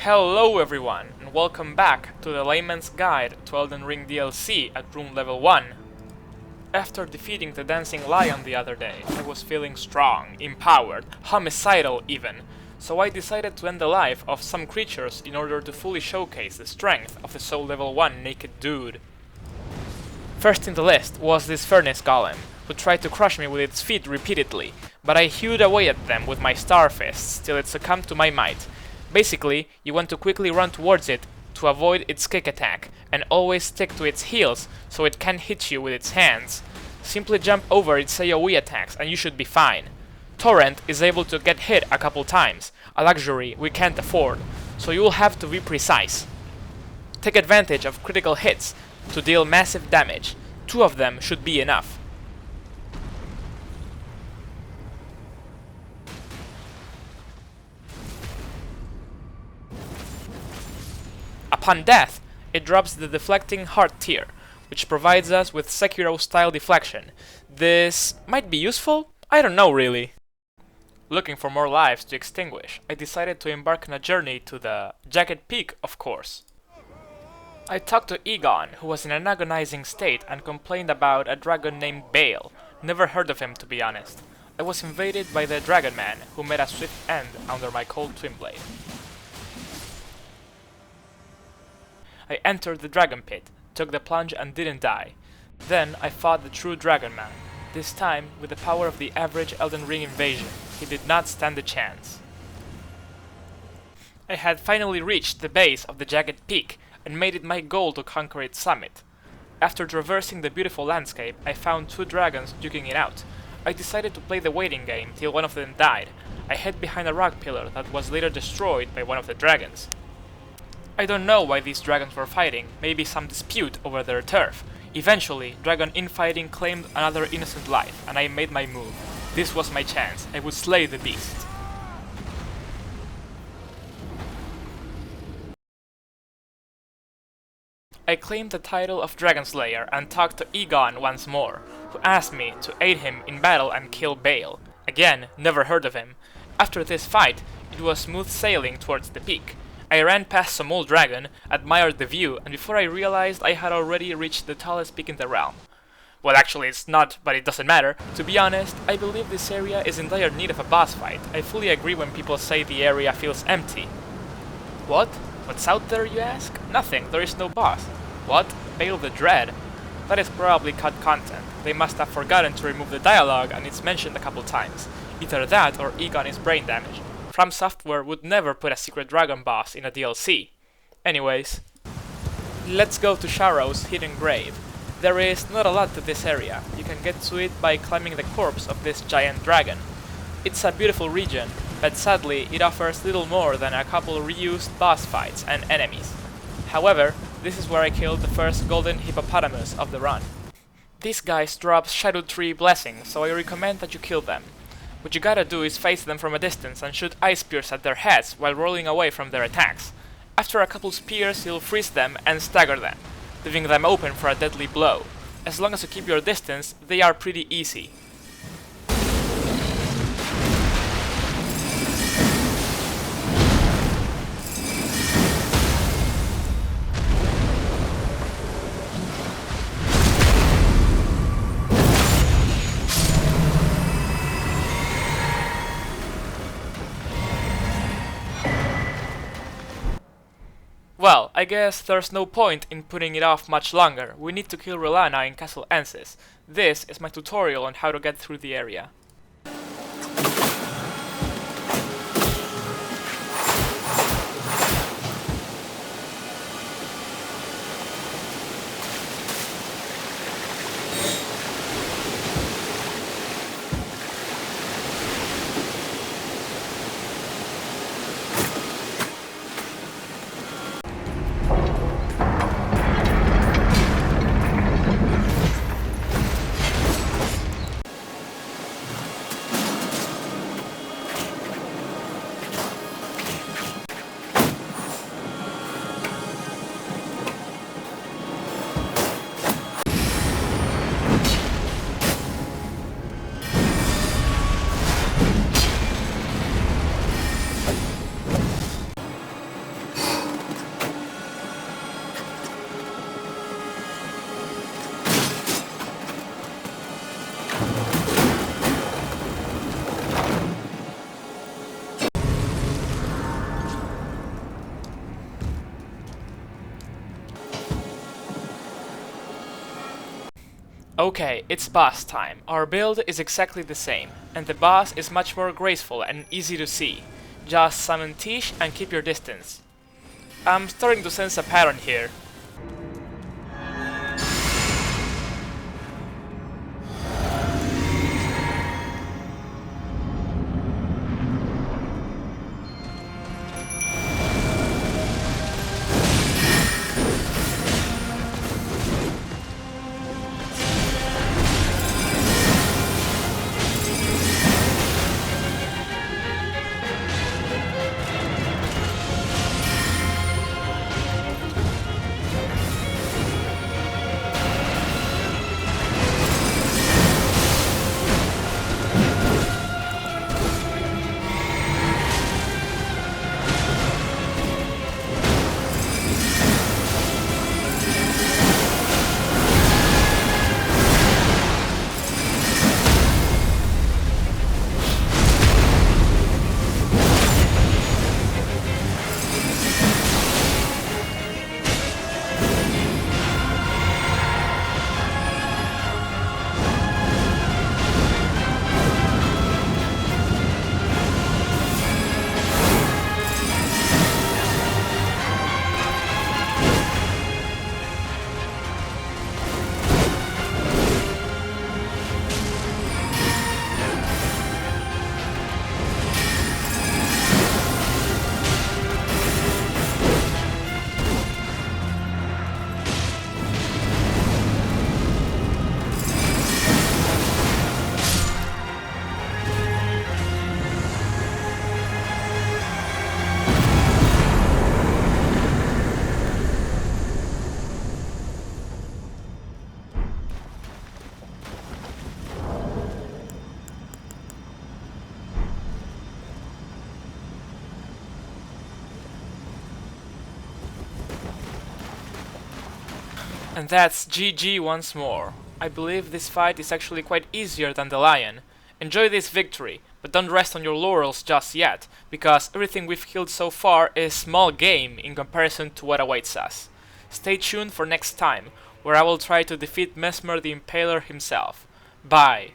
Hello everyone, and welcome back to the Layman's Guide to Elden Ring DLC at Rune level 1. After defeating the Dancing Lion the other day, I was feeling strong, empowered, homicidal even, so I decided to end the life of some creatures in order to fully showcase the strength of the soul level 1 naked dude. First in the list was this furnace golem, who tried to crush me with its feet repeatedly, but I hewed away at them with my star fists till it succumbed to my might. Basically, you want to quickly run towards it to avoid its kick attack, and always stick to its heels so it can't hit you with its hands. Simply jump over its AoE attacks and you should be fine. Torrent is able to get hit a couple times, a luxury we can't afford, so you will have to be precise. Take advantage of critical hits to deal massive damage. 2 of them should be enough. Upon death, it drops the deflecting heart tier, which provides us with Sekiro-style deflection. This might be useful? I don't know really. Looking for more lives to extinguish, I decided to embark on a journey to the Jagged Peak, of course. I talked to Egon, who was in an agonizing state and complained about a dragon named Bale. Never heard of him, to be honest. I was invaded by the Dragon Man, who made a swift end under my cold twin blade. I entered the dragon pit, took the plunge and didn't die. Then I fought the true Dragon Man, this time with the power of the average Elden Ring invasion. He did not stand a chance. I had finally reached the base of the Jagged Peak and made it my goal to conquer its summit. After traversing the beautiful landscape, I found 2 dragons duking it out. I decided to play the waiting game till one of them died. I hid behind a rock pillar that was later destroyed by one of the dragons. I don't know why these dragons were fighting, maybe some dispute over their turf. Eventually, dragon infighting claimed another innocent life, and I made my move. This was my chance. I would slay the beast. I claimed the title of Dragon Slayer and talked to Egon once more, who asked me to aid him in battle and kill Bale. Again, never heard of him. After this fight, it was smooth sailing towards the peak. I ran past some old dragon, admired the view, and before I realized I had already reached the tallest peak in the realm. Well, actually it's not, but it doesn't matter. To be honest, I believe this area is in dire need of a boss fight. I fully agree when people say the area feels empty. What? What's out there, you ask? Nothing, there is no boss. What? Bale the Dread? That is probably cut content. They must have forgotten to remove the dialogue and it's mentioned a couple times. Either that or Egon is brain damaged. From Software would never put a secret dragon boss in a DLC. Anyways, let's go to Sharrow's hidden grave. There is not a lot to this area. You can get to it by climbing the corpse of this giant dragon. It's a beautiful region, but sadly it offers little more than a couple reused boss fights and enemies. However, this is where I killed the first golden hippopotamus of the run. These guys drop Shadow Tree blessings, so I recommend that you kill them. What you gotta do is face them from a distance and shoot ice spears at their heads while rolling away from their attacks. After a couple spears, you'll freeze them and stagger them, leaving them open for a deadly blow. As long as you keep your distance, they are pretty easy. Well, I guess there's no point in putting it off much longer. We need to kill Relana in Castle Ensis. This is my tutorial on how to get through the area. Okay, it's boss time. Our build is exactly the same, and the boss is much more graceful and easy to see. Just summon Tish and keep your distance. I'm starting to sense a pattern here. And that's GG once more. I believe this fight is actually quite easier than the lion. Enjoy this victory, but don't rest on your laurels just yet, because everything we've killed so far is small game in comparison to what awaits us. Stay tuned for next time, where I will try to defeat Mesmer the Impaler himself. Bye.